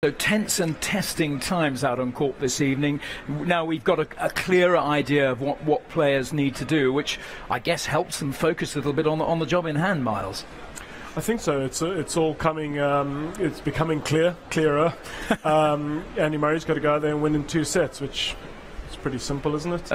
So tense and testing times out on court this evening. Now we've got a clearer idea of what players need to do, which I guess helps them focus a little bit on the job in hand, Miles. I think so. It's all coming. It's becoming clearer. Andy Murray's got to go out there and win in 2 sets, which is pretty simple, isn't it?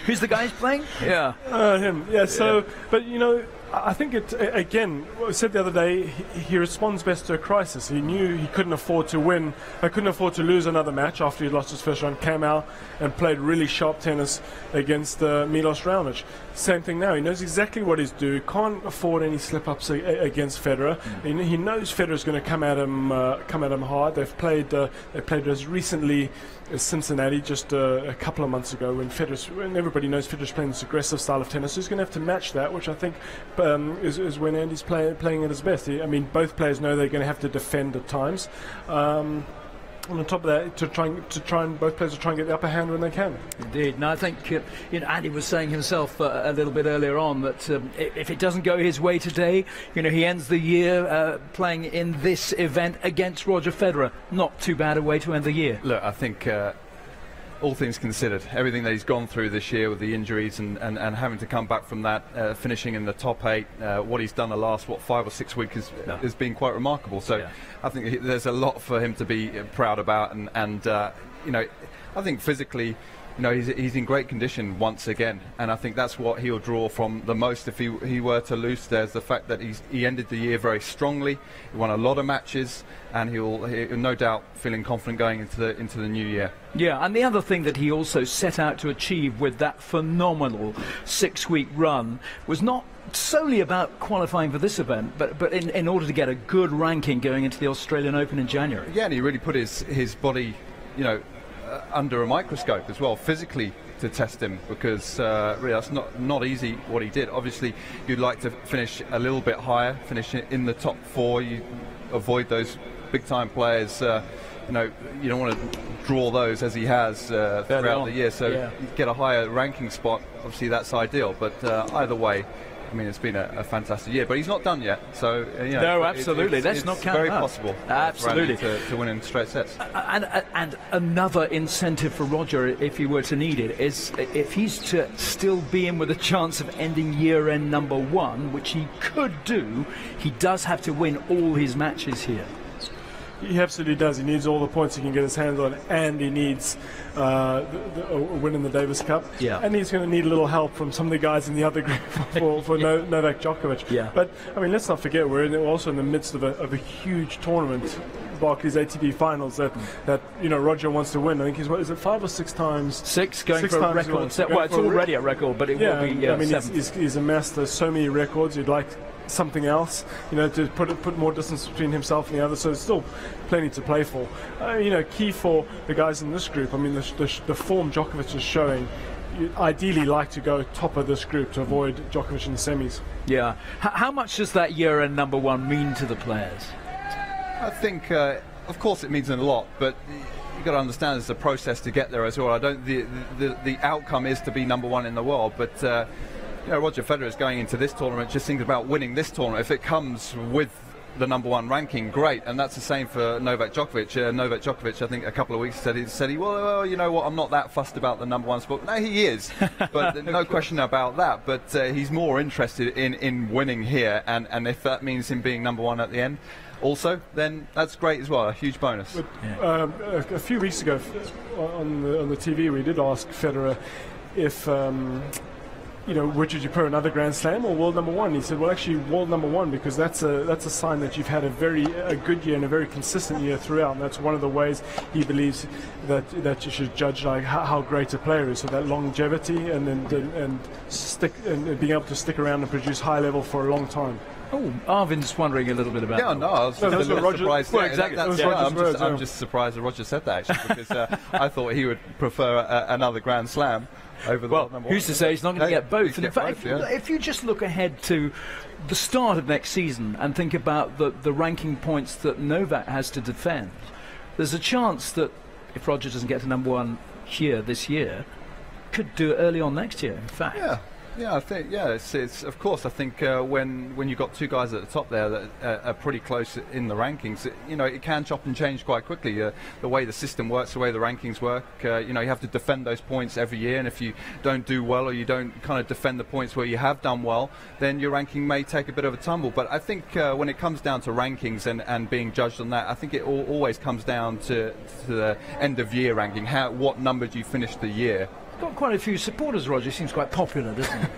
Who's the guy who's playing? Yeah, him. Yeah. So, but you know, I think again, I said the other day, he responds best to a crisis. He knew he couldn't afford to win. I couldn't afford to lose another match after he lost his first round. Came out and played really sharp tennis against Milos Raonic. Same thing now. He knows exactly what he's due. Can't afford any slip-ups against Federer. He knows Federer's going to come at him hard. They played as recently as Cincinnati just a couple of months ago when everybody knows Federer's playing this aggressive style of tennis. So he's going to have to match that, which I think is when Andy's playing at his best. I mean, both players know they're going to have to defend at times. And on top of that, both players will try and get the upper hand when they can. Indeed. Now I think Andy was saying himself a little bit earlier on that if it doesn't go his way today, he ends the year playing in this event against Roger Federer. Not too bad a way to end the year. Look, I think all things considered, everything that he's gone through this year with the injuries and having to come back from that, finishing in the top 8, what he's done the last 5 or 6 weeks has been quite remarkable. So yeah. I think there's a lot for him to be proud about, and I think physically, he's in great condition once again, and I think that's what he'll draw from the most if he were to lose. There's the fact that he ended the year very strongly. He won a lot of matches, and he'll no doubt feeling confident going into the new year. Yeah, and the other thing that he also set out to achieve with that phenomenal 6-week run was not solely about qualifying for this event, but in order to get a good ranking going into the Australian Open in January. Yeah, and he really put his body, under a microscope as well, physically, to test him, because really that's not easy what he did. Obviously, you'd like to finish a little bit higher, finish in the top 4. You avoid those big-time players. You don't want to draw those as he has throughout the year. So yeah. Get a higher ranking spot. Obviously, that's ideal. But either way, I mean, it's been a fantastic year, but he's not done yet. So no, absolutely. Let's not count very that. Possible. Absolutely to win in straight sets. And another incentive for Roger, if he were to need it, is if he's to still be in with a chance of ending year-end number 1, which he could do, he does have to win all his matches here. He absolutely does. He needs all the points he can get his hands on, and he needs a win in the Davis Cup. Yeah. And he's going to need a little help from some of the guys in the other group for Novak Djokovic. Yeah. But I mean, let's not forget we're also in the midst of a huge tournament, Barclays ATP Finals that Roger wants to win. I think is it 5 or 6 times? 6 going for a record. Well, it's already a record, but it will be. I mean, he's amassed so many records. You'd like something else, to put more distance between himself and the other. So there's still plenty to play for. Key for the guys in this group. I mean, the form Djokovic is showing. You'd ideally like to go top of this group to avoid Djokovic in the semis. Yeah. How much does that year-end number 1 mean to the players? I think, of course, it means a lot, but you've got to understand there's a process to get there as well. The outcome is to be number 1 in the world, but Roger Federer is going into this tournament just thinking about winning this tournament. If it comes with the number 1 ranking, great, and that's the same for Novak Djokovic. Novak Djokovic, I think a couple of weeks said well, you know what, I'm not that fussed about the number 1 spot. No, he is, but no question about that. But he's more interested in winning here, and if that means him being number 1 at the end, also, then that's great as well, a huge bonus. But, a few weeks ago on the TV, we did ask Federer if which would you prefer, another Grand Slam or world number 1? He said, well, actually, world number 1, because that's a sign that you've had a good year and a very consistent year throughout. And that's one of the ways he believes that you should judge how great a player is. So that longevity and being able to stick around and produce high level for a long time. Oh, Arvin's wondering a little bit about that. Yeah, no, I was that's what surprised. Well, exactly. I'm just surprised that Roger said that, actually, because I thought he would prefer another Grand Slam over the number 1. Who's to say he's not going to get both? And in fact, if you just look ahead to the start of next season and think about the ranking points that Novak has to defend, there's a chance that if Roger doesn't get to number 1 here this year, could do it early on next year, in fact. Yeah. Yeah, I think it's of course. I think when you've got two guys at the top there that are pretty close in the rankings, it can chop and change quite quickly. The way the system works, the way the rankings work, you have to defend those points every year, and if you don't do well or you don't kind of defend the points where you have done well, then your ranking may take a bit of a tumble. But I think when it comes down to rankings and being judged on that, I think it always comes down to the end of year ranking. What number do you finish the year? Got quite a few supporters, Roger. Seems quite popular, doesn't he?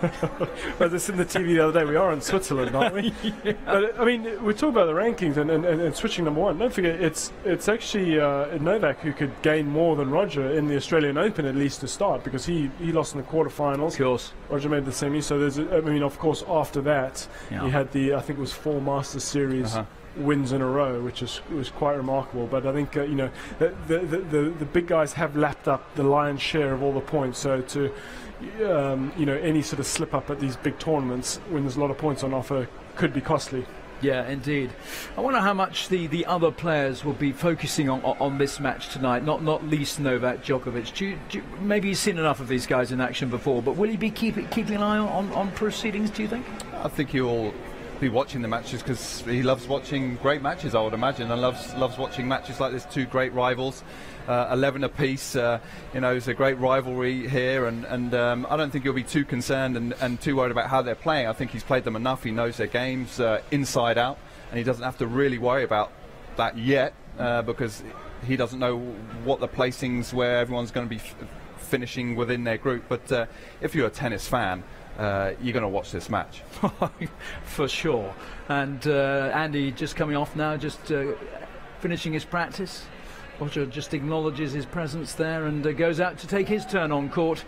Well, this in the TV the other day. We are in Switzerland, aren't we? Yeah. But, I mean, we talk about the rankings and switching number one. Don't forget, it's actually Novak who could gain more than Roger in the Australian Open, at least to start, because he lost in the quarterfinals. Of course. Roger made the semi. So of course, after that, he had I think it was 4 Masters Series. Wins in a row, which was quite remarkable. But I think the big guys have lapped up the lion's share of all the points. So to any sort of slip up at these big tournaments when there's a lot of points on offer could be costly. Yeah, indeed. I wonder how much the other players will be focusing on this match tonight. Not least Novak Djokovic. Maybe he's seen enough of these guys in action before, but will he be keeping an eye on proceedings, do you think? I think he'll be watching the matches because he loves watching great matches, I would imagine, and loves watching matches like this. Two great rivals, 11 apiece. It's a great rivalry here, and I don't think he'll be too concerned and too worried about how they're playing. I think he's played them enough. He knows their games inside out, and he doesn't have to really worry about that yet because he doesn't know what the placings where everyone's going to be finishing within their group. But if you're a tennis fan, you're going to watch this match. For sure. And Andy just coming off now, just finishing his practice. Roger just acknowledges his presence there and goes out to take his turn on court.